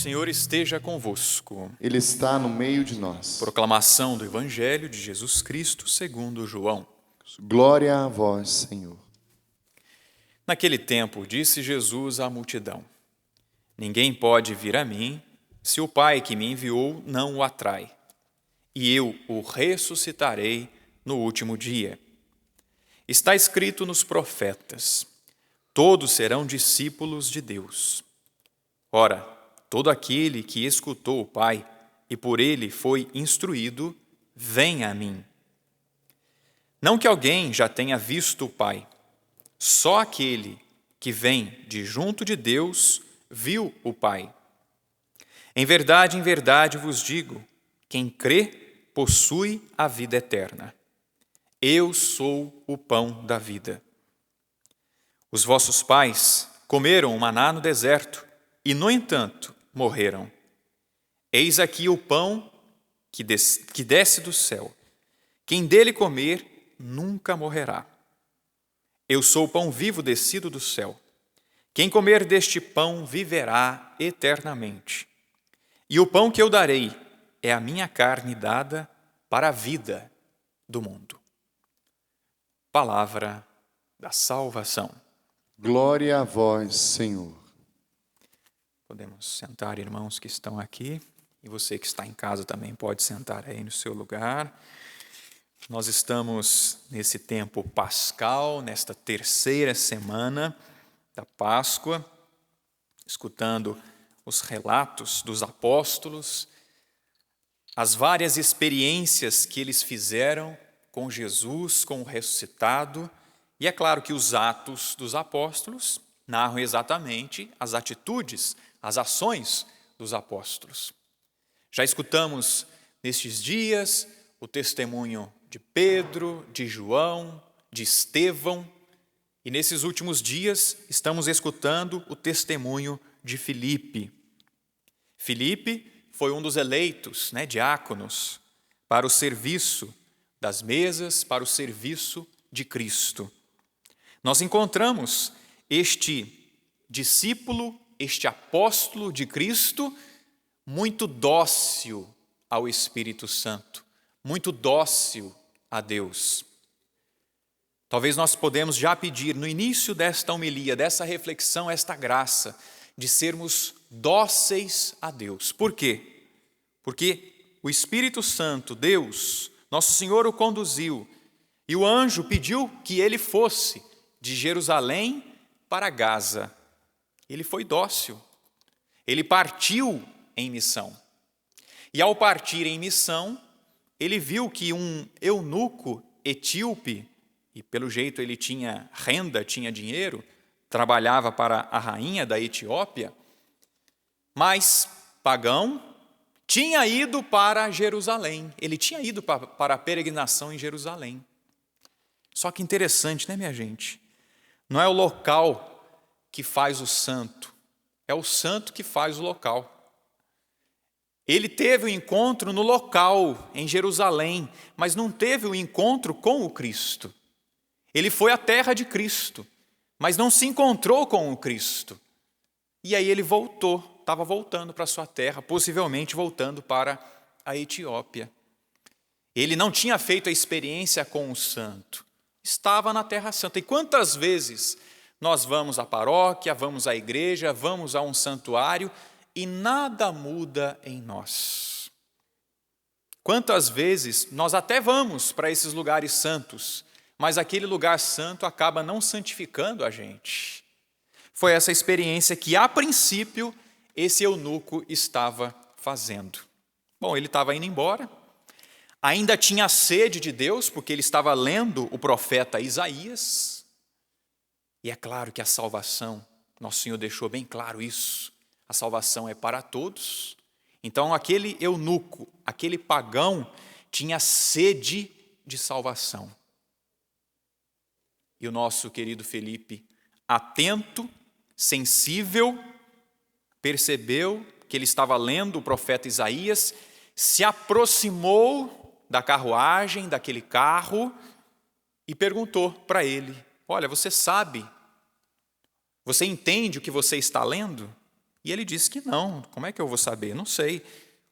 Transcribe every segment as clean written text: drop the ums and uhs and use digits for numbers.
Senhor esteja convosco. Ele está no meio de nós. Proclamação do Evangelho de Jesus Cristo segundo João. Glória a vós, Senhor. Naquele tempo, disse Jesus à multidão: Ninguém pode vir a mim se o Pai que me enviou não o atrai, e eu o ressuscitarei no último dia. Está escrito nos profetas: todos serão discípulos de Deus. Ora, todo aquele que escutou o Pai e por ele foi instruído, vem a mim. Não que alguém já tenha visto o Pai, só aquele que vem de junto de Deus viu o Pai. Em verdade vos digo, quem crê possui a vida eterna. Eu sou o pão da vida. Os vossos pais comeram o maná no deserto e, no entanto, morreram. Eis aqui o pão que desce do céu. Quem dele comer nunca morrerá. Eu sou o pão vivo descido do céu. Quem comer deste pão viverá eternamente. E o pão que eu darei é a minha carne dada para a vida do mundo. Palavra da salvação. Glória a vós, Senhor. Podemos sentar, irmãos que estão aqui, e você que está em casa também pode sentar aí no seu lugar. Nós estamos nesse tempo pascal, nesta terceira semana da Páscoa, escutando os relatos dos apóstolos, as várias experiências que eles fizeram com Jesus, com o ressuscitado, e é claro que os atos dos apóstolos narram exatamente as atitudes, as ações dos apóstolos. Já escutamos nestes dias o testemunho de Pedro, de João, de Estevão, e nesses últimos dias estamos escutando o testemunho de Filipe. Filipe foi um dos eleitos, diáconos, para o serviço das mesas, para o serviço de Cristo. Nós encontramos este discípulo, este apóstolo de Cristo, muito dócil ao Espírito Santo, muito dócil a Deus. Talvez nós podemos já pedir no início desta homilia, dessa reflexão, esta graça de sermos dóceis a Deus. Por quê? Porque o Espírito Santo, Deus, nosso Senhor o conduziu e o anjo pediu que ele fosse de Jerusalém para Gaza. Ele foi dócil, ele partiu em missão. E ao partir em missão, ele viu que um eunuco etíope, e pelo jeito ele tinha renda, tinha dinheiro, trabalhava para a rainha da Etiópia, mas pagão, tinha ido para Jerusalém. Ele tinha ido para a peregrinação em Jerusalém. Só que interessante, minha gente? Não é o local que faz o santo, é o santo que faz o local. Ele teve o encontro no local, em Jerusalém, mas não teve o encontro com o Cristo. Ele foi à terra de Cristo, mas não se encontrou com o Cristo. E aí ele voltou, estava voltando para a sua terra, possivelmente voltando para a Etiópia. Ele não tinha feito a experiência com o santo, estava na Terra Santa. E quantas vezes nós vamos à paróquia, vamos à igreja, vamos a um santuário e nada muda em nós? Quantas vezes nós até vamos para esses lugares santos, mas aquele lugar santo acaba não santificando a gente? Foi essa experiência que, a princípio, esse eunuco estava fazendo. Bom, ele estava indo embora, ainda tinha sede de Deus, porque ele estava lendo o profeta Isaías. E é claro que a salvação, nosso Senhor deixou bem claro isso, a salvação é para todos. Então aquele eunuco, aquele pagão, tinha sede de salvação. E o nosso querido Felipe, atento, sensível, percebeu que ele estava lendo o profeta Isaías, se aproximou da carruagem, daquele carro, e perguntou para ele: olha, você sabe, você entende o que você está lendo? E ele disse que não. Como é que eu vou saber? Não sei.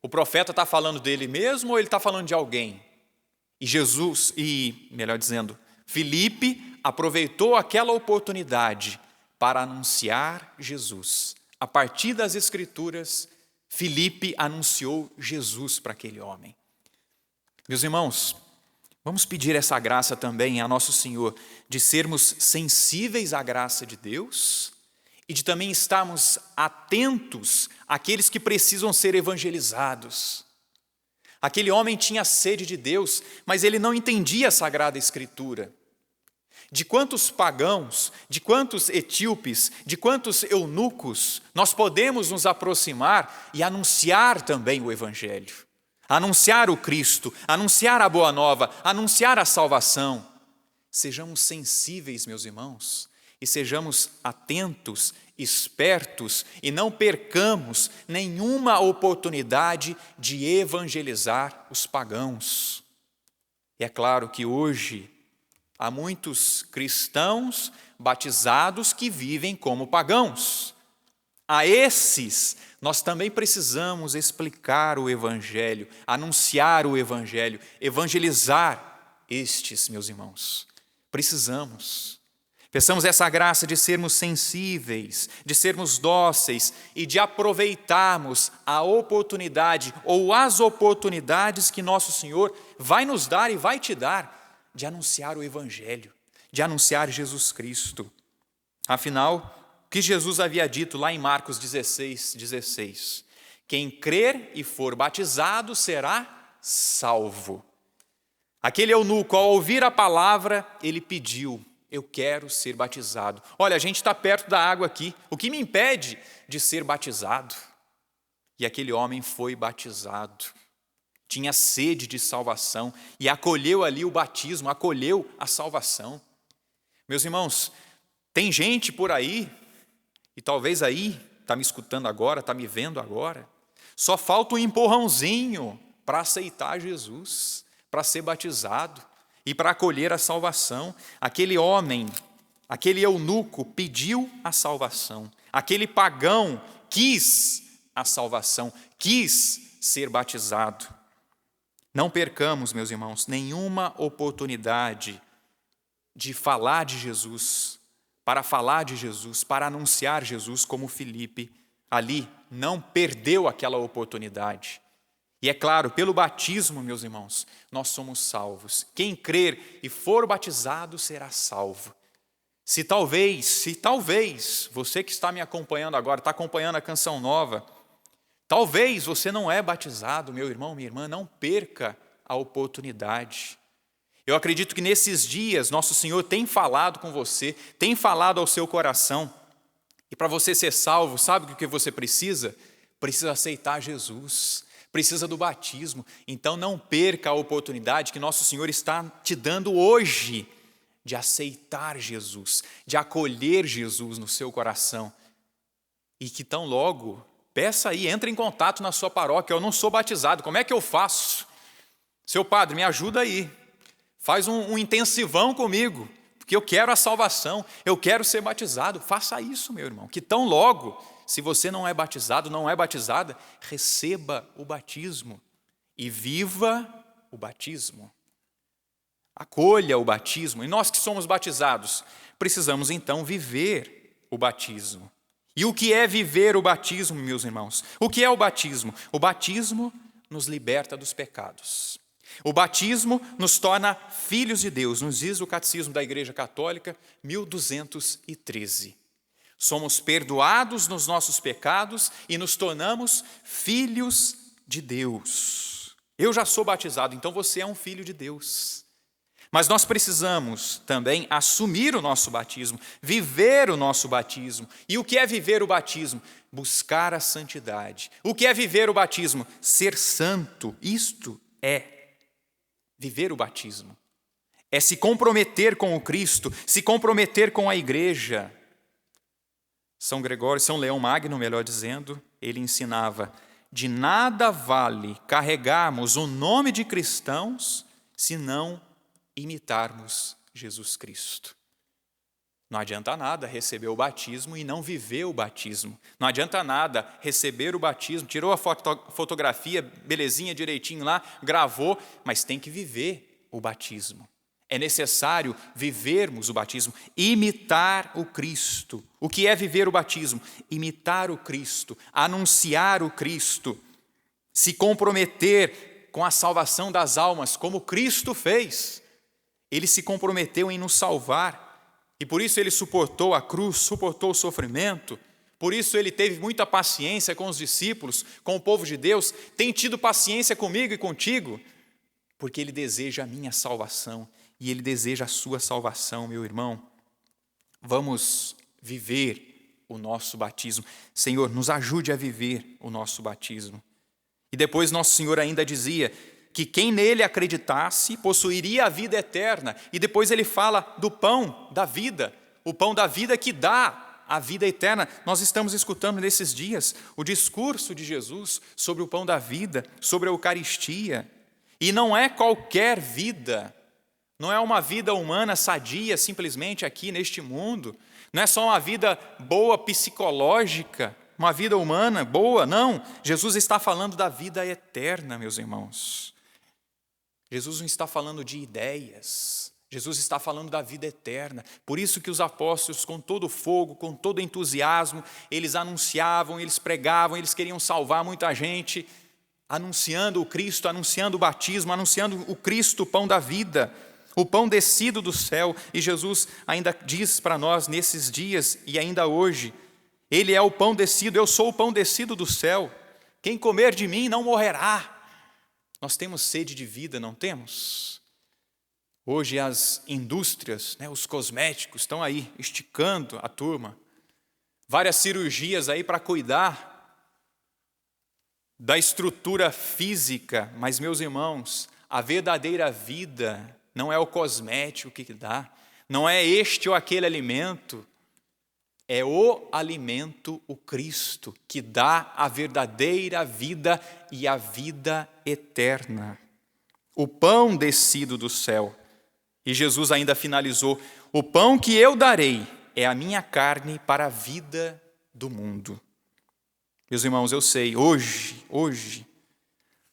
O profeta está falando dele mesmo ou ele está falando de alguém? Melhor dizendo, Filipe aproveitou aquela oportunidade para anunciar Jesus. A partir das Escrituras, Filipe anunciou Jesus para aquele homem. Meus irmãos, vamos pedir essa graça também a nosso Senhor, de sermos sensíveis à graça de Deus e de também estarmos atentos àqueles que precisam ser evangelizados. Aquele homem tinha sede de Deus, mas ele não entendia a Sagrada Escritura. De quantos pagãos, de quantos etíopes, de quantos eunucos nós podemos nos aproximar e anunciar também o Evangelho, anunciar o Cristo, anunciar a boa nova, anunciar a salvação. Sejamos sensíveis, meus irmãos, e sejamos atentos, espertos e não percamos nenhuma oportunidade de evangelizar os pagãos. E é claro que hoje há muitos cristãos batizados que vivem como pagãos. A esses, nós também precisamos explicar o Evangelho, anunciar o Evangelho, evangelizar estes, meus irmãos. Precisamos. Peçamos essa graça de sermos sensíveis, de sermos dóceis e de aproveitarmos a oportunidade ou as oportunidades que nosso Senhor vai nos dar e vai te dar de anunciar o Evangelho, de anunciar Jesus Cristo. Afinal, o que Jesus havia dito lá em Marcos 16, quem crer e for batizado será salvo. Aquele eunuco, ao ouvir a palavra, ele pediu: eu quero ser batizado. Olha, a gente está perto da água aqui, o que me impede de ser batizado? E aquele homem foi batizado, tinha sede de salvação e acolheu ali o batismo, acolheu a salvação. Meus irmãos, tem gente por aí, e talvez aí, está me escutando agora, está me vendo agora, só falta um empurrãozinho para aceitar Jesus, para ser batizado e para acolher a salvação. Aquele homem, aquele eunuco pediu a salvação, aquele pagão quis a salvação, quis ser batizado. Não percamos, meus irmãos, nenhuma oportunidade de falar de Jesus, para anunciar Jesus, como Filipe ali não perdeu aquela oportunidade. E é claro, pelo batismo, meus irmãos, nós somos salvos. Quem crer e for batizado será salvo. Se talvez, você que está me acompanhando agora, está acompanhando a Canção Nova, talvez você não é batizado, meu irmão, minha irmã, não perca a oportunidade. Eu acredito que nesses dias nosso Senhor tem falado com você, tem falado ao seu coração. E para você ser salvo, sabe o que você precisa? Precisa aceitar Jesus. Precisa do batismo. Então não perca a oportunidade que nosso Senhor está te dando hoje de aceitar Jesus, de acolher Jesus no seu coração. E que tão logo, peça aí, entre em contato na sua paróquia. Eu não sou batizado, como é que eu faço? Seu padre, me ajuda aí. Faz um intensivão comigo, porque eu quero a salvação, eu quero ser batizado. Faça isso, meu irmão, que tão logo, se você não é batizado, não é batizada, receba o batismo e viva o batismo. Acolha o batismo. E nós que somos batizados, precisamos então viver o batismo. E o que é viver o batismo, meus irmãos? O que é o batismo? O batismo nos liberta dos pecados. O batismo nos torna filhos de Deus, nos diz o Catecismo da Igreja Católica, 1213. Somos perdoados nos nossos pecados e nos tornamos filhos de Deus. Eu já sou batizado, então você é um filho de Deus. Mas nós precisamos também assumir o nosso batismo, viver o nosso batismo. E o que é viver o batismo? Buscar a santidade. O que é viver o batismo? Ser santo. Isto é viver o batismo. É se comprometer com o Cristo, se comprometer com a igreja. São Leão Magno, melhor dizendo, ele ensinava: de nada vale carregarmos o nome de cristãos se não imitarmos Jesus Cristo. Não adianta nada receber o batismo e não viver o batismo. Não adianta nada receber o batismo, tirou a fotografia, belezinha, direitinho lá, gravou, mas tem que viver o batismo. É necessário vivermos o batismo, imitar o Cristo. O que é viver o batismo? Imitar o Cristo, anunciar o Cristo, se comprometer com a salvação das almas, como Cristo fez. Ele se comprometeu em nos salvar. E por isso ele suportou a cruz, suportou o sofrimento, por isso ele teve muita paciência com os discípulos, com o povo de Deus, tem tido paciência comigo e contigo, porque ele deseja a minha salvação e ele deseja a sua salvação, meu irmão. Vamos viver o nosso batismo. Senhor, nos ajude a viver o nosso batismo. E depois nosso Senhor ainda dizia que quem nele acreditasse possuiria a vida eterna. E depois ele fala do pão da vida, o pão da vida que dá a vida eterna. Nós estamos escutando nesses dias o discurso de Jesus sobre o pão da vida, sobre a Eucaristia. E não é qualquer vida, não é uma vida humana sadia simplesmente aqui neste mundo, não é só uma vida boa psicológica, uma vida humana boa, não. Jesus está falando da vida eterna, meus irmãos. Jesus não está falando de ideias, Jesus está falando da vida eterna. Por isso que os apóstolos, com todo fogo, com todo entusiasmo, eles anunciavam, eles pregavam, eles queriam salvar muita gente, anunciando o Cristo, anunciando o batismo, anunciando o Cristo, o pão da vida, o pão descido do céu. E Jesus ainda diz para nós nesses dias e ainda hoje, Ele é o pão descido, eu sou o pão descido do céu. Quem comer de mim não morrerá. Nós temos sede de vida, não temos? Hoje as indústrias, os cosméticos estão aí esticando a turma. Várias cirurgias aí para cuidar da estrutura física. Mas, meus irmãos, a verdadeira vida não é o cosmético que dá. Não é este ou aquele alimento. É o alimento, o Cristo, que dá a verdadeira vida e a vida eterna. O pão descido do céu. E Jesus ainda finalizou: o pão que eu darei é a minha carne para a vida do mundo. Meus irmãos, eu sei, hoje,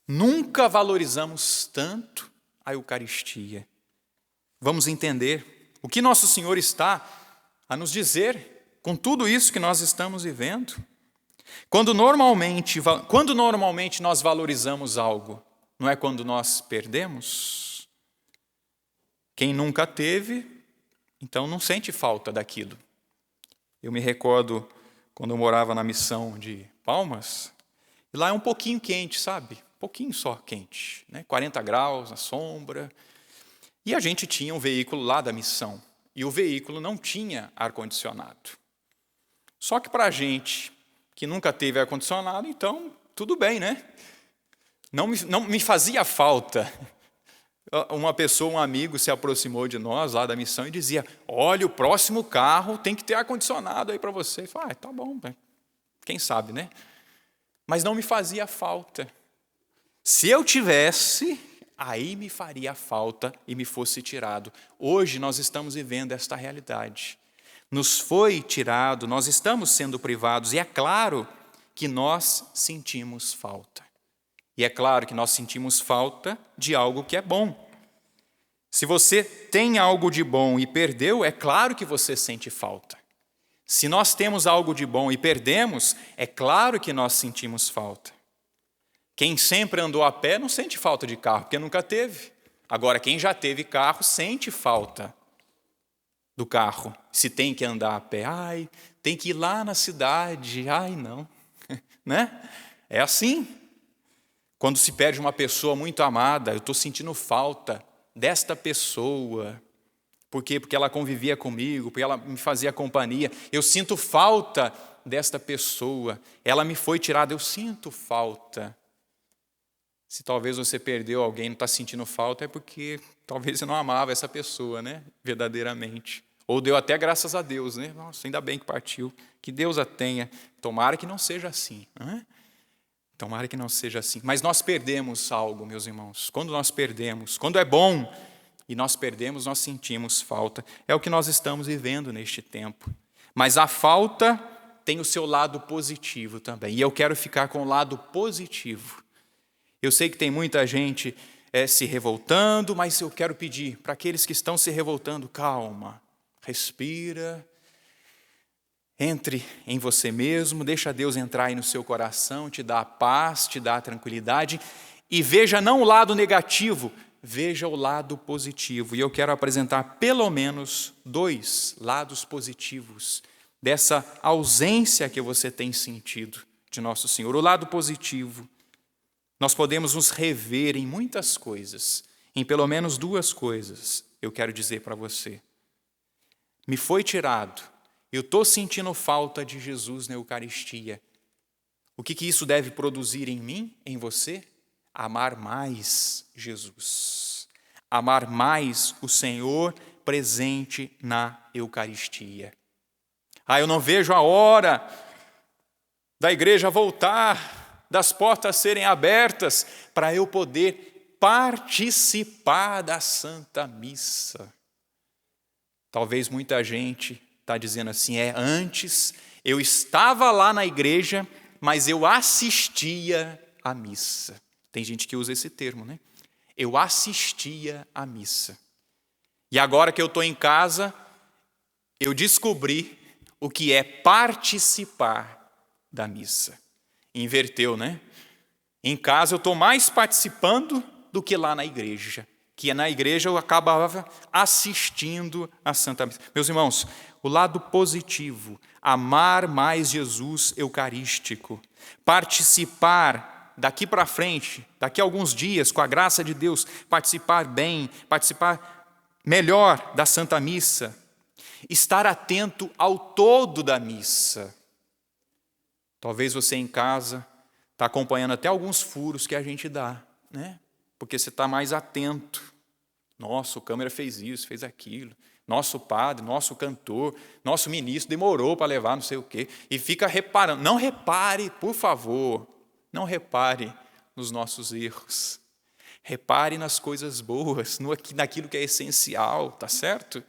nunca valorizamos tanto a Eucaristia. Vamos entender o que nosso Senhor está a nos dizer com tudo isso que nós estamos vivendo. Quando normalmente nós valorizamos algo, não é quando nós perdemos? Quem nunca teve, então não sente falta daquilo. Eu me recordo quando eu morava na missão de Palmas, e lá é um pouquinho quente, sabe? Um pouquinho só quente, 40 graus na sombra. E a gente tinha um veículo lá da missão, e o veículo não tinha ar-condicionado. Só que para a gente que nunca teve ar-condicionado, então tudo bem, né? Não me fazia falta. Uma pessoa, um amigo se aproximou de nós lá da missão e dizia: olha, o próximo carro tem que ter ar-condicionado aí para você. Eu falei: tá bom, quem sabe, né? Mas não me fazia falta. Se eu tivesse, aí me faria falta e me fosse tirado. Hoje nós estamos vivendo esta realidade. Nos foi tirado, nós estamos sendo privados, e é claro que nós sentimos falta. E é claro que nós sentimos falta de algo que é bom. Se você tem algo de bom e perdeu, é claro que você sente falta. Se nós temos algo de bom e perdemos, é claro que nós sentimos falta. Quem sempre andou a pé não sente falta de carro, porque nunca teve. Agora, quem já teve carro sente falta do carro. Se tem que andar a pé, tem que ir lá na cidade, não. Né? É assim. Quando se perde uma pessoa muito amada, eu estou sentindo falta desta pessoa. Por quê? Porque ela convivia comigo, porque ela me fazia companhia. Eu sinto falta desta pessoa. Ela me foi tirada, eu sinto falta. Se talvez você perdeu alguém e não está sentindo falta, é porque talvez você não amava essa pessoa, verdadeiramente. Ou deu até graças a Deus, Nossa, ainda bem que partiu. Que Deus a tenha. Tomara que não seja assim, Tomara que não seja assim. Mas nós perdemos algo, meus irmãos. Quando nós perdemos, quando é bom, e nós perdemos, nós sentimos falta. É o que nós estamos vivendo neste tempo. Mas a falta tem o seu lado positivo também. E eu quero ficar com o lado positivo. Eu sei que tem muita gente se revoltando, mas eu quero pedir para aqueles que estão se revoltando, calma, respira, entre em você mesmo, deixa Deus entrar aí no seu coração, te dá a paz, te dá a tranquilidade, e veja não o lado negativo, veja o lado positivo. E eu quero apresentar pelo menos 2 lados positivos dessa ausência que você tem sentido de Nosso Senhor. O lado positivo, nós podemos nos rever em muitas coisas, em pelo menos 2 coisas, eu quero dizer para você. Me foi tirado, eu estou sentindo falta de Jesus na Eucaristia. O que isso deve produzir em mim, em você? Amar mais Jesus. Amar mais o Senhor presente na Eucaristia. Eu não vejo a hora da igreja voltar, das portas serem abertas, para eu poder participar da Santa Missa. Talvez muita gente está dizendo assim, antes eu estava lá na igreja, mas eu assistia à missa. Tem gente que usa esse termo, né? Eu assistia à missa. E agora que eu estou em casa, eu descobri o que é participar da missa. Inverteu, né? Em casa eu estou mais participando do que lá na igreja. Que na igreja eu acabava assistindo à Santa Missa. Meus irmãos, o lado positivo, amar mais Jesus eucarístico, participar daqui para frente, daqui a alguns dias, com a graça de Deus, participar bem, participar melhor da Santa Missa, estar atento ao todo da missa. Talvez você em casa está acompanhando até alguns furos que a gente dá, né? Porque você está mais atento. Nossa, o câmera fez isso, fez aquilo. Nosso padre, nosso cantor, nosso ministro demorou para levar não sei o quê. E fica reparando. Não repare, por favor, não repare nos nossos erros. Repare nas coisas boas, naquilo que é essencial, tá certo?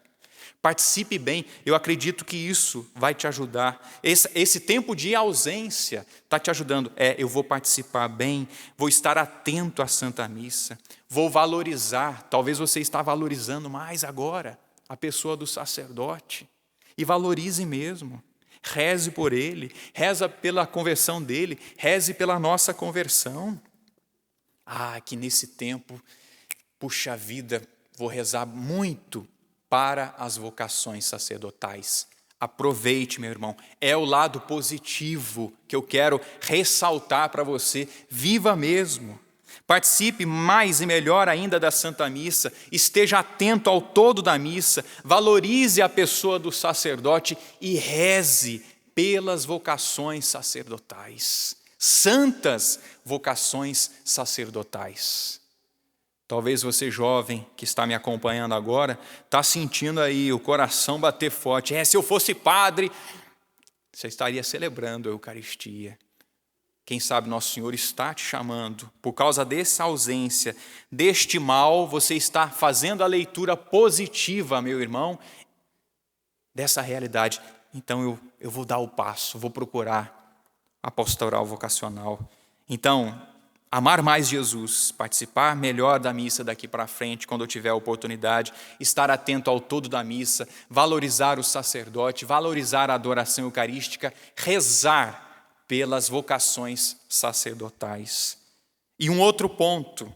Participe bem, eu acredito que isso vai te ajudar. Esse tempo de ausência está te ajudando. Eu vou participar bem, vou estar atento à Santa Missa, vou valorizar, talvez você está valorizando mais agora a pessoa do sacerdote. E valorize mesmo, reze por ele, reza pela conversão dele, reze pela nossa conversão. Que nesse tempo, puxa vida, vou rezar muito para as vocações sacerdotais. Aproveite, meu irmão, é o lado positivo que eu quero ressaltar para você. Viva mesmo, participe mais e melhor ainda da Santa Missa, esteja atento ao todo da missa, valorize a pessoa do sacerdote e reze pelas vocações sacerdotais, santas vocações sacerdotais. Talvez você jovem que está me acompanhando agora, está sentindo aí o coração bater forte. Se eu fosse padre, você estaria celebrando a Eucaristia. Quem sabe Nosso Senhor está te chamando. Por causa dessa ausência, deste mal, você está fazendo a leitura positiva, meu irmão, dessa realidade. Então eu vou dar o passo, vou procurar a pastoral vocacional. Então, amar mais Jesus, participar melhor da missa daqui para frente, quando eu tiver a oportunidade, estar atento ao todo da missa, valorizar o sacerdote, valorizar a adoração eucarística, rezar pelas vocações sacerdotais. E um outro ponto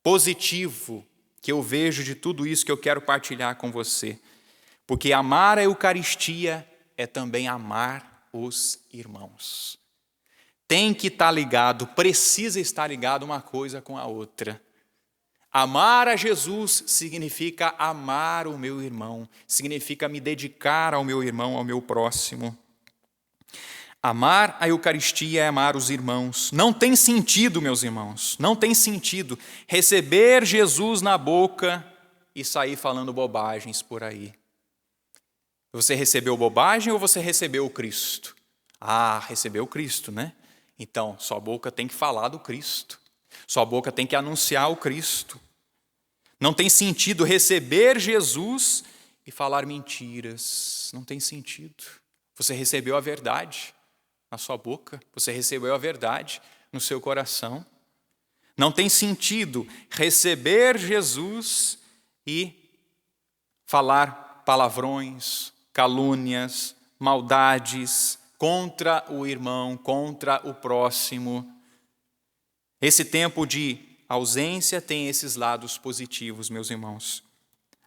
positivo que eu vejo de tudo isso que eu quero partilhar com você, porque amar a Eucaristia é também amar os irmãos. Tem que estar ligado, precisa estar ligado uma coisa com a outra. Amar a Jesus significa amar o meu irmão, significa me dedicar ao meu irmão, ao meu próximo. Amar a Eucaristia é amar os irmãos. Não tem sentido, meus irmãos, não tem sentido receber Jesus na boca e sair falando bobagens por aí. Você recebeu bobagem ou você recebeu o Cristo? Recebeu o Cristo, né? Então, sua boca tem que falar do Cristo. Sua boca tem que anunciar o Cristo. Não tem sentido receber Jesus e falar mentiras. Não tem sentido. Você recebeu a verdade na sua boca, você recebeu a verdade no seu coração. Não tem sentido receber Jesus e falar palavrões, calúnias, maldades contra o irmão, contra o próximo. Esse tempo de ausência tem esses lados positivos, meus irmãos.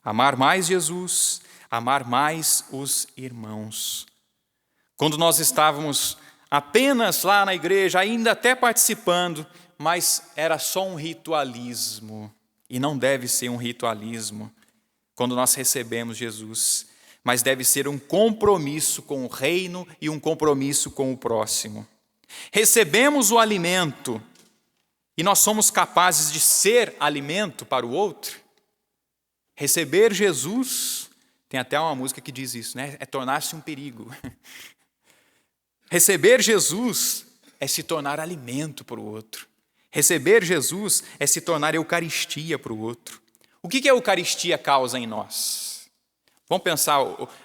Amar mais Jesus, amar mais os irmãos. Quando nós estávamos apenas lá na igreja, ainda até participando, mas era só um ritualismo, e não deve ser um ritualismo quando nós recebemos Jesus, mas deve ser um compromisso com o reino e um compromisso com o próximo. Recebemos o alimento e nós somos capazes de ser alimento para o outro. Receber Jesus, tem até uma música que diz isso, né? É tornar-se um perigo. Receber Jesus é se tornar alimento para o outro. Receber Jesus é se tornar eucaristia para o outro. O que a Eucaristia causa em nós? Vamos pensar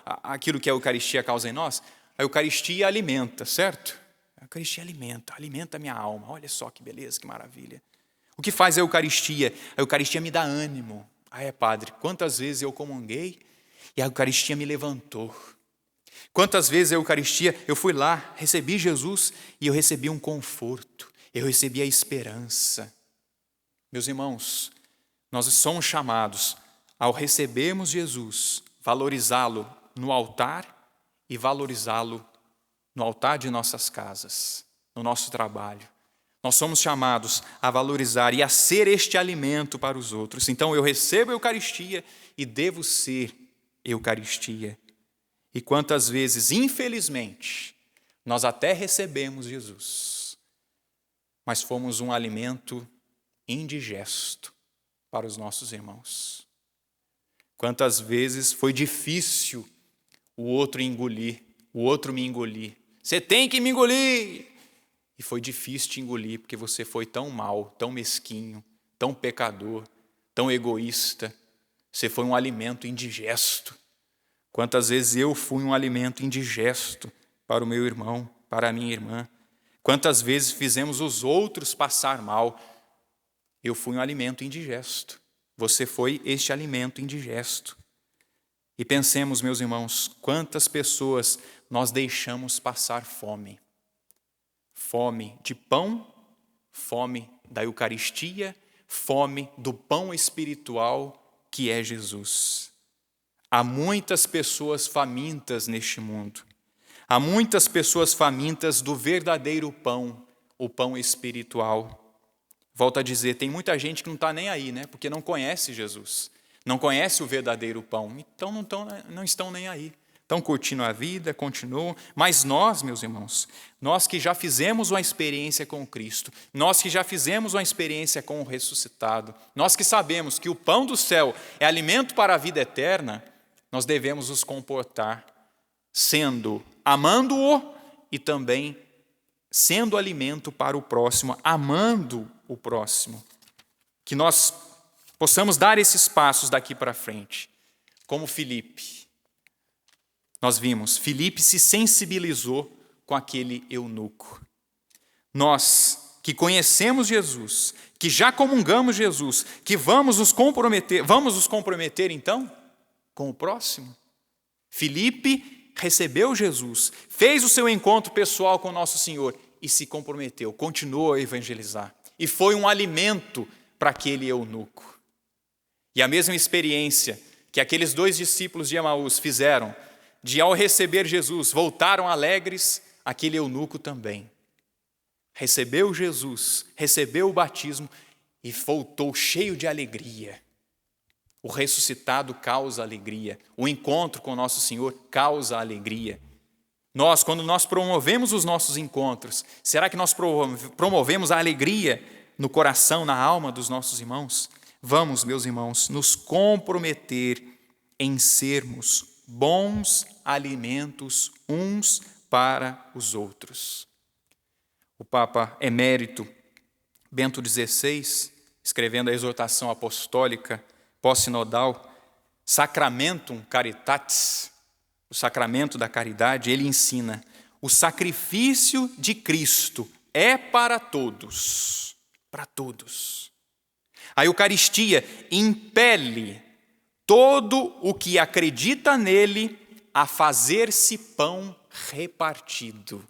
aquilo que a Eucaristia causa em nós? A Eucaristia alimenta, certo? A Eucaristia alimenta a minha alma. Olha só que beleza, que maravilha. O que faz a Eucaristia? A Eucaristia me dá ânimo. Padre, quantas vezes eu comunguei e a Eucaristia me levantou. Quantas vezes a Eucaristia, eu fui lá, recebi Jesus e eu recebi um conforto, eu recebi a esperança. Meus irmãos, nós somos chamados, ao recebermos Jesus, valorizá-lo no altar e valorizá-lo no altar de nossas casas, no nosso trabalho. Nós somos chamados a valorizar e a ser este alimento para os outros. Então eu recebo a Eucaristia e devo ser Eucaristia. E quantas vezes, infelizmente, nós até recebemos Jesus, mas fomos um alimento indigesto para os nossos irmãos. Quantas vezes foi difícil o outro engolir, o outro me engolir. Você tem que me engolir! E foi difícil te engolir, porque você foi tão mau, tão mesquinho, tão pecador, tão egoísta. Você foi um alimento indigesto. Quantas vezes eu fui um alimento indigesto para o meu irmão, para a minha irmã. Quantas vezes fizemos os outros passar mal. Eu fui um alimento indigesto. Você foi este alimento indigesto. E pensemos, meus irmãos, quantas pessoas nós deixamos passar fome. Fome de pão, fome da Eucaristia, fome do pão espiritual que é Jesus. Há muitas pessoas famintas neste mundo. Há muitas pessoas famintas do verdadeiro pão, o pão espiritual. Volto a dizer, tem muita gente que não está nem aí, né? Porque não conhece Jesus, não conhece o verdadeiro pão, então não estão nem aí. Estão curtindo a vida, continuam. Mas nós, meus irmãos, nós que já fizemos uma experiência com Cristo, nós que já fizemos uma experiência com o ressuscitado, nós que sabemos que o pão do céu é alimento para a vida eterna, nós devemos nos comportar amando-o e também sendo alimento para o próximo, amando o próximo. Que nós possamos dar esses passos daqui para frente. Como Filipe. Nós vimos, Filipe se sensibilizou com aquele eunuco. Nós que conhecemos Jesus, que já comungamos Jesus, que vamos nos comprometer então com o próximo. Filipe recebeu Jesus, fez o seu encontro pessoal com o nosso Senhor e se comprometeu, continuou a evangelizar. E foi um alimento para aquele eunuco. E a mesma experiência que aqueles 2 discípulos de Emaús fizeram, de ao receber Jesus, voltaram alegres, aquele eunuco também. Recebeu Jesus, recebeu o batismo e voltou cheio de alegria. O ressuscitado causa alegria. O encontro com o nosso Senhor causa alegria. Quando nós promovemos os nossos encontros, será que nós promovemos a alegria no coração, na alma dos nossos irmãos? Vamos, meus irmãos, nos comprometer em sermos bons alimentos uns para os outros. O Papa Emérito Bento XVI, escrevendo a exortação apostólica pós-sinodal, Sacramentum Caritatis, o sacramento da caridade, ele ensina: o sacrifício de Cristo é para todos, para todos. A Eucaristia impele todo o que acredita nele a fazer-se pão repartido.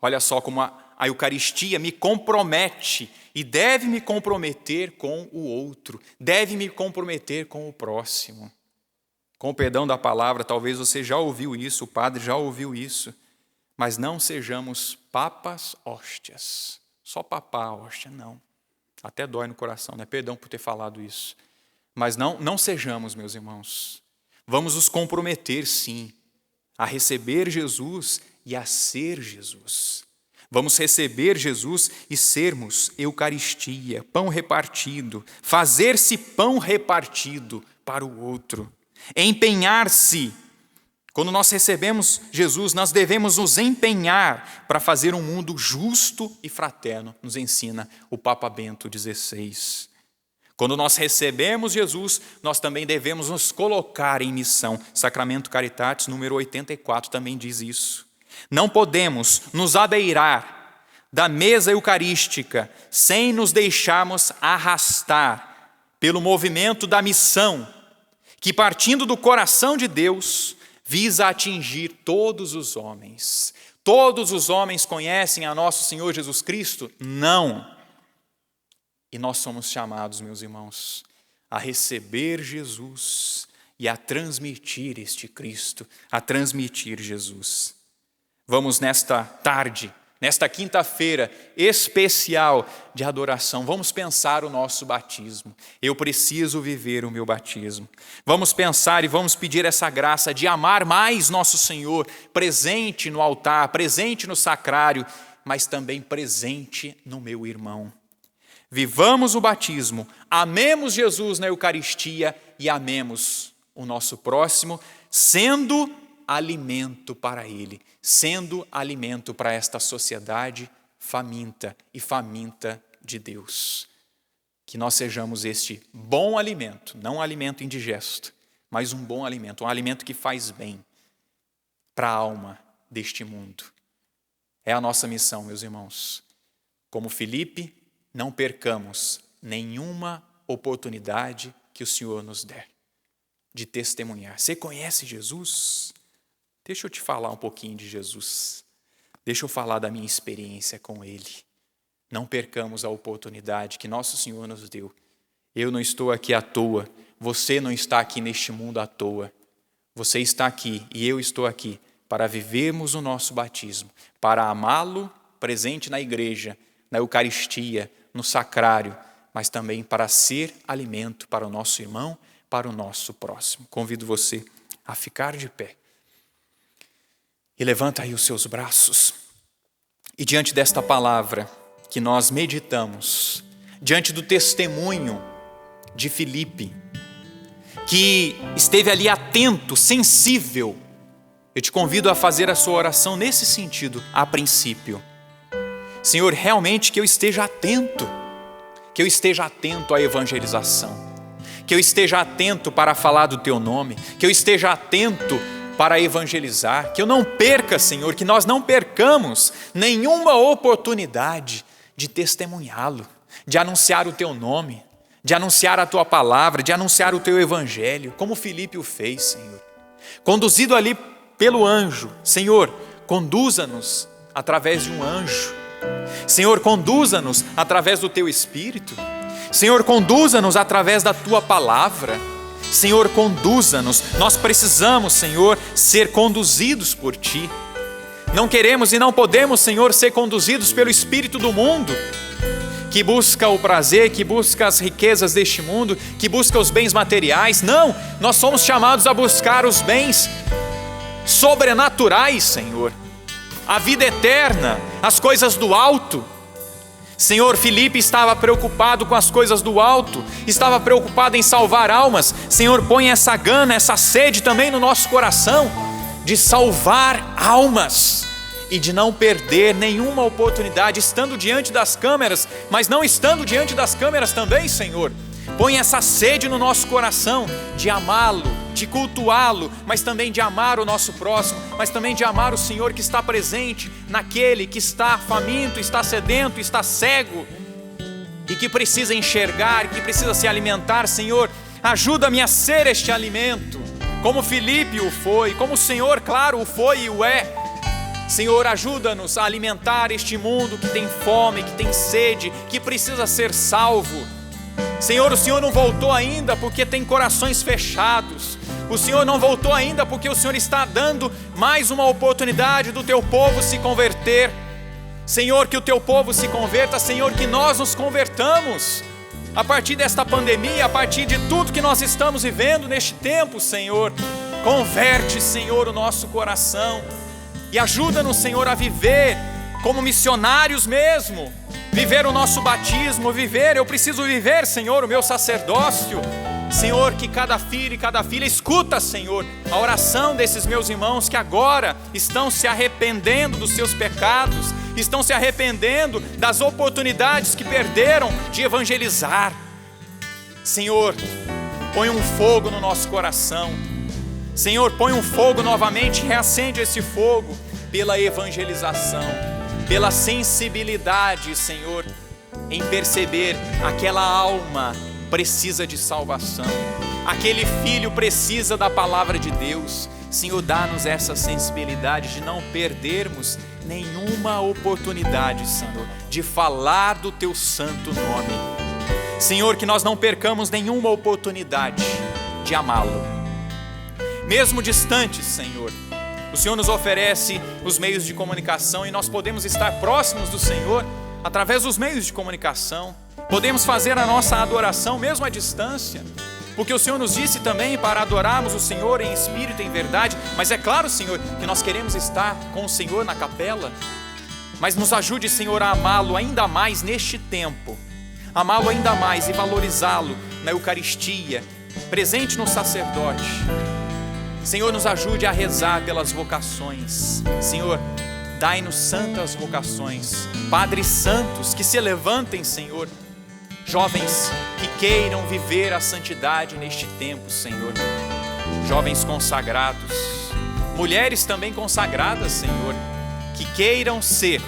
Olha só como a Eucaristia me compromete e deve me comprometer com o outro, deve me comprometer com o próximo. Com o perdão da palavra, talvez você já ouviu isso, o padre já ouviu isso, mas não sejamos papas hóstias. Só papá hóstia, não. Até dói no coração, né? Perdão por ter falado isso. Mas não sejamos, meus irmãos. Vamos nos comprometer, sim, a receber Jesus e a ser Jesus. Vamos receber Jesus e sermos Eucaristia, pão repartido, fazer-se pão repartido para o outro, empenhar-se. Quando nós recebemos Jesus, nós devemos nos empenhar para fazer um mundo justo e fraterno, nos ensina o Papa Bento XVI. Quando nós recebemos Jesus, nós também devemos nos colocar em missão. Sacramento Caritatis, número 84, também diz isso. Não podemos nos abeirar da mesa eucarística sem nos deixarmos arrastar pelo movimento da missão, que partindo do coração de Deus, visa atingir todos os homens. Todos os homens conhecem a nosso Senhor Jesus Cristo? Não. E nós somos chamados, meus irmãos, a receber Jesus e a transmitir este Cristo, a transmitir Jesus. Vamos nesta tarde, nesta quinta-feira especial de adoração, vamos pensar o nosso batismo. Eu preciso viver o meu batismo. Vamos pensar e vamos pedir essa graça de amar mais nosso Senhor, presente no altar, presente no sacrário, mas também presente no meu irmão. Vivamos o batismo, amemos Jesus na Eucaristia e amemos o nosso próximo, sendo alimento para ele, sendo alimento para esta sociedade faminta e faminta de Deus. Que nós sejamos este bom alimento, não um alimento indigesto, mas um bom alimento, um alimento que faz bem para a alma deste mundo. É a nossa missão, meus irmãos. Como Filipe, não percamos nenhuma oportunidade que o Senhor nos der de testemunhar. Você conhece Jesus? Deixa eu te falar um pouquinho de Jesus. Deixa eu falar da minha experiência com Ele. Não percamos a oportunidade que nosso Senhor nos deu. Eu não estou aqui à toa. Você não está aqui neste mundo à toa. Você está aqui e eu estou aqui para vivermos o nosso batismo, para amá-lo presente na igreja, na Eucaristia, no sacrário, mas também para ser alimento para o nosso irmão, para o nosso próximo. Convido você a ficar de pé. E levanta aí os seus braços. E diante desta palavra que nós meditamos, diante do testemunho de Filipe, que esteve ali atento, sensível, eu te convido a fazer a sua oração nesse sentido, a princípio. Senhor, realmente que eu esteja atento à evangelização, que eu esteja atento para falar do Teu nome, que eu esteja atento para evangelizar, que eu não perca, Senhor, que nós não percamos nenhuma oportunidade de testemunhá-lo, de anunciar o Teu nome, de anunciar a Tua palavra, de anunciar o Teu evangelho, como Filipe o fez, Senhor. Conduzido ali pelo anjo, Senhor, conduza-nos através de um anjo. Senhor, conduza-nos através do Teu Espírito. Senhor, conduza-nos através da Tua palavra. Senhor, conduza-nos. Nós precisamos, Senhor, ser conduzidos por Ti. Não queremos e não podemos, Senhor, ser conduzidos pelo espírito do mundo, que busca o prazer, que busca as riquezas deste mundo, que busca os bens materiais. Não, nós somos chamados a buscar os bens sobrenaturais, Senhor. A vida eterna, as coisas do alto. Senhor, Filipe estava preocupado com as coisas do alto, estava preocupado em salvar almas. Senhor, põe essa gana, essa sede também no nosso coração, de salvar almas e de não perder nenhuma oportunidade, estando diante das câmeras, mas não estando diante das câmeras também, Senhor, Põe essa sede no nosso coração de amá-lo, de cultuá-lo, mas também de amar o nosso próximo, mas também de amar o Senhor que está presente naquele que está faminto, está sedento, está cego e que precisa enxergar, que precisa se alimentar. Senhor, ajuda-me a ser este alimento, como Filipe o foi, como o Senhor, claro, o foi e o é. Senhor, ajuda-nos a alimentar este mundo que tem fome, que tem sede, que precisa ser salvo. Senhor, o Senhor não voltou ainda porque tem corações fechados. O Senhor não voltou ainda porque o Senhor está dando mais uma oportunidade do teu povo se converter. Senhor, que o teu povo se converta. Senhor, que nós nos convertamos a partir desta pandemia, a partir de tudo que nós estamos vivendo neste tempo. Senhor, converte, Senhor, o nosso coração e ajuda-nos, Senhor, a viver como missionários mesmo, viver o nosso batismo, eu preciso viver, Senhor, o meu sacerdócio. Senhor, que cada filho e cada filha escuta, Senhor, a oração desses meus irmãos que agora estão se arrependendo dos seus pecados, estão se arrependendo das oportunidades que perderam de evangelizar. Senhor, põe um fogo no nosso coração. Senhor, põe um fogo novamente, reacende esse fogo pela evangelização, pela sensibilidade, Senhor, em perceber aquela alma precisa de salvação, aquele filho precisa da palavra de Deus. Senhor, dá-nos essa sensibilidade de não perdermos nenhuma oportunidade, Senhor, de falar do teu santo nome. Senhor, que nós não percamos nenhuma oportunidade de amá-lo, mesmo distantes. Senhor, o Senhor nos oferece os meios de comunicação e nós podemos estar próximos do Senhor através dos meios de comunicação. Podemos fazer a nossa adoração mesmo à distância, porque o Senhor nos disse também para adorarmos o Senhor em espírito e em verdade. Mas é claro, Senhor, que nós queremos estar com o Senhor na capela, mas nos ajude, Senhor, a amá-lo ainda mais neste tempo, amá-lo ainda mais e valorizá-lo na Eucaristia, presente no sacerdote. Senhor, nos ajude a rezar pelas vocações. Senhor, dai-nos santas vocações, padres santos que se levantem, Senhor, jovens que queiram viver a santidade neste tempo, Senhor, jovens consagrados, mulheres também consagradas, Senhor, que queiram ser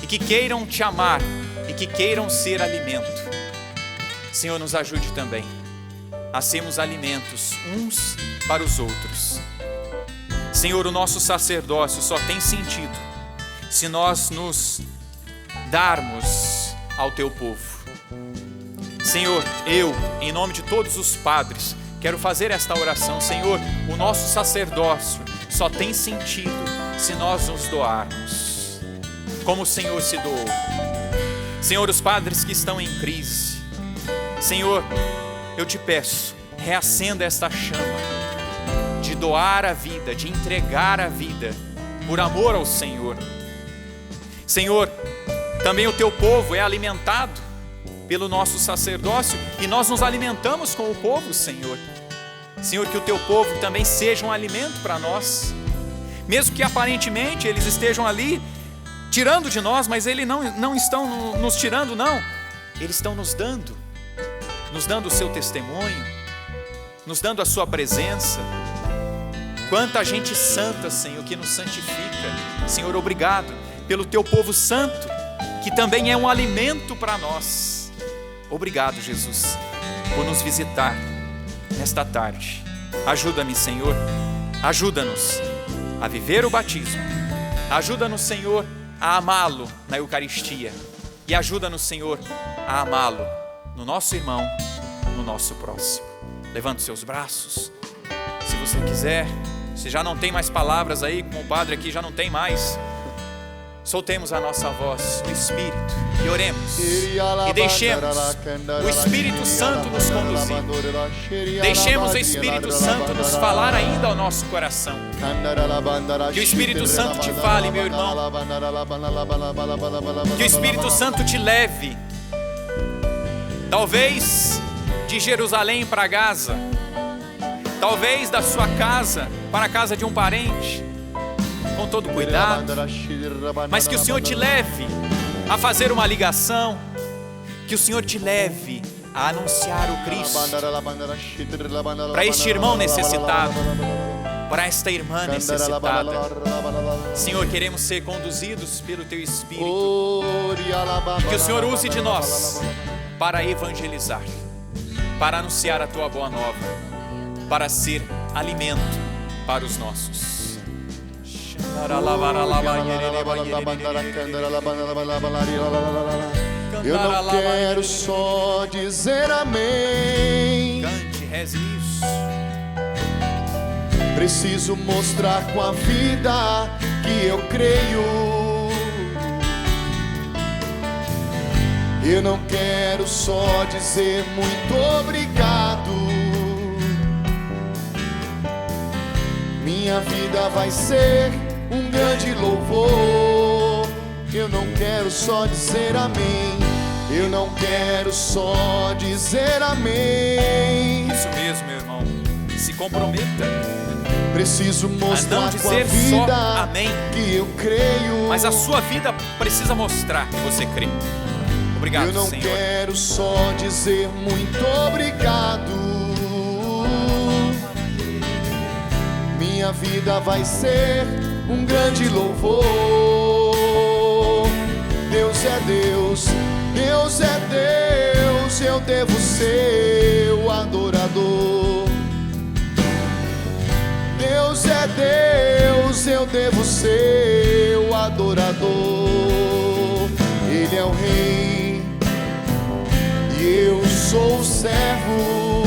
e que queiram te amar e que queiram ser alimento. Senhor, nos ajude também a sermos alimentos uns para os outros. Senhor, o nosso sacerdócio só tem sentido se nós nos darmos ao teu povo. Senhor, eu, em nome de todos os padres, quero fazer esta oração. Senhor, o nosso sacerdócio só tem sentido se nós nos doarmos, como o Senhor se doou. Senhor, os padres que estão em crise, Senhor, eu te peço, reacenda esta chama de doar a vida, de entregar a vida por amor ao Senhor. Senhor, também o teu povo é alimentado pelo nosso sacerdócio e nós nos alimentamos com o povo, Senhor. Senhor, que o teu povo também seja um alimento para nós, mesmo que aparentemente eles estejam ali tirando de nós, mas eles não estão nos tirando, não. Eles estão nos dando o seu testemunho, nos dando a sua presença. Quanta gente santa, Senhor, que nos santifica. Senhor, obrigado pelo teu povo santo, que também é um alimento para nós. Obrigado, Jesus, por nos visitar nesta tarde. Ajuda-me, Senhor, ajuda-nos a viver o batismo. Ajuda-nos, Senhor, a amá-lo na Eucaristia. E ajuda-nos, Senhor, a amá-lo no nosso irmão, no nosso próximo. Levante os seus braços, se você quiser. Se já não tem mais palavras aí, como o padre aqui já não tem mais, soltemos a nossa voz no Espírito e oremos. E deixemos o Espírito Santo nos conduzir. Deixemos o Espírito Santo nos falar ainda ao nosso coração. Que o Espírito Santo te fale, meu irmão. Que o Espírito Santo te leve, talvez de Jerusalém para Gaza, talvez da sua casa para a casa de um parente, com todo cuidado, mas que o Senhor te leve a fazer uma ligação, que o Senhor te leve a anunciar o Cristo para este irmão necessitado, para esta irmã necessitada. Senhor, queremos ser conduzidos pelo Teu Espírito. Que o Senhor use de nós para evangelizar, para anunciar a Tua boa nova, para ser alimento para os nossos. Eu não quero só dizer amém. Cante, reze isso. Preciso mostrar com a vida que eu creio. Eu não quero só dizer muito obrigado. Minha vida vai ser um grande louvor. Eu não quero só dizer amém. Eu não quero só dizer amém. Isso mesmo, meu irmão. Se comprometa. Preciso mostrar a não com a dizer vida só amém, que eu creio. mas a sua vida precisa mostrar que você crê. Obrigado, eu não Senhor. quero só dizer muito obrigado. Minha vida vai ser um grande louvor. Deus é Deus, Deus é Deus. Eu devo ser o adorador. Deus é Deus, eu devo ser o adorador. Ele é o rei e eu sou o servo.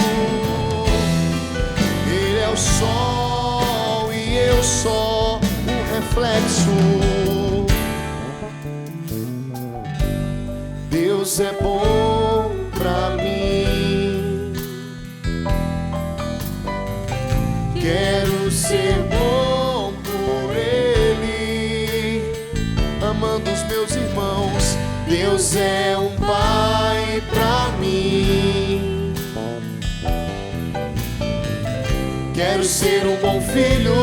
Ele é o sol e eu só o reflexo. Deus é bom pra mim. Quero ser bom por Ele, amando os meus irmãos. Deus é um pai pra mim. Quero ser um bom filho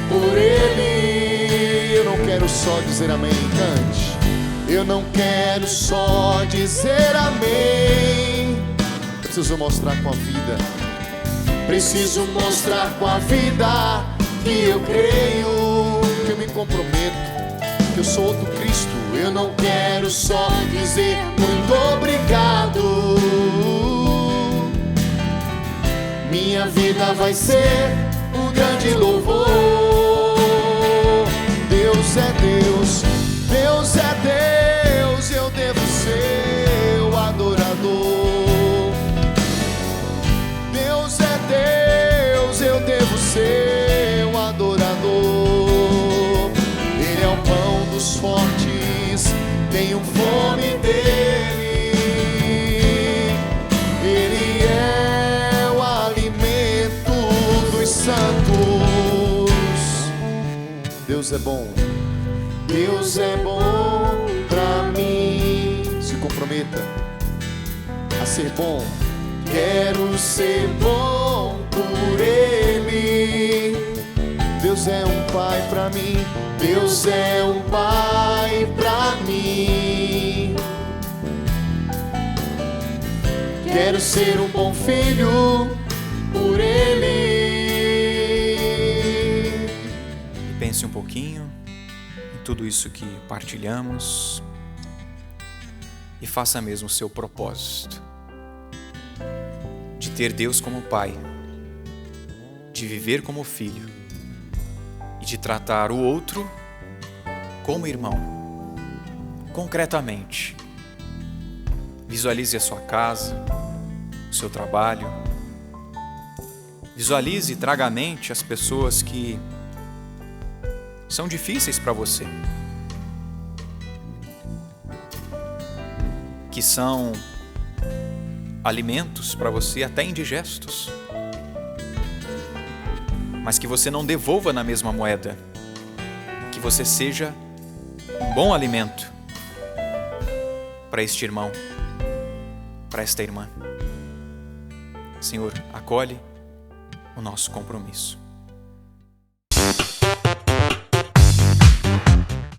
por Ele. Eu não quero só dizer amém, cante. Eu não quero só dizer amém. Preciso mostrar com a vida. Preciso mostrar com a vida que eu creio, que eu me comprometo, que eu sou outro Cristo. Eu não quero só dizer muito obrigado. Minha vida vai ser um grande louvor. Deus é Deus, Deus é Deus. Eu devo ser o adorador. Deus é Deus, eu devo ser o adorador. Ele é o pão dos fortes, tenho fome dele. Ele é o alimento dos santos. Deus é bom, Deus é bom pra mim. Se comprometa a ser bom. Quero ser bom por Ele. Deus é um pai pra mim. Deus é um pai pra mim. Quero ser um bom filho por Ele. E pense um pouquinho em tudo isso que partilhamos e faça mesmo o seu propósito de ter Deus como Pai, de viver como filho e de tratar o outro como irmão. Concretamente, visualize a sua casa, o seu trabalho. Visualize e traga à mente as pessoas que são difíceis para você, que são alimentos para você até indigestos, mas que você não devolva na mesma moeda, que você seja um bom alimento para este irmão, para esta irmã. Senhor, acolhe o nosso compromisso.